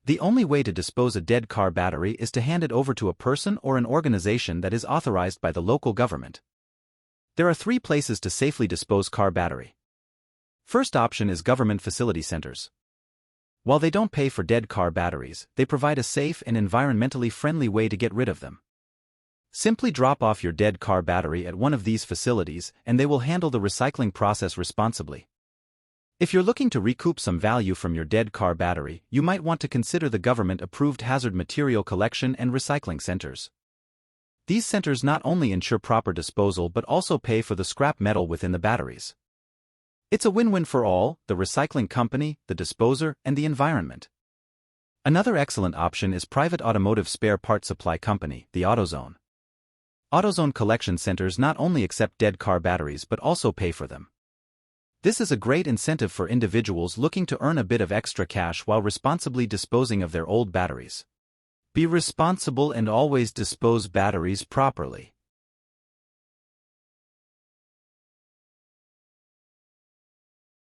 The only way to dispose a dead car battery is to hand it over to a person or an organization that is authorized by the local government. There are 3 places to safely dispose car battery. First option is government facility centers. While they don't pay for dead car batteries, they provide a safe and environmentally friendly way to get rid of them. Simply drop off your dead car battery at one of these facilities and they will handle the recycling process responsibly. If you're looking to recoup some value from your dead car battery, you might want to consider the government-approved hazard material collection and recycling centers. These centers not only ensure proper disposal but also pay for the scrap metal within the batteries. It's a win-win for all, the recycling company, the disposer, and the environment. Another excellent option is private automotive spare part supply company, the AutoZone. AutoZone collection centers not only accept dead car batteries but also pay for them. This is a great incentive for individuals looking to earn a bit of extra cash while responsibly disposing of their old batteries. Be responsible and always dispose batteries properly.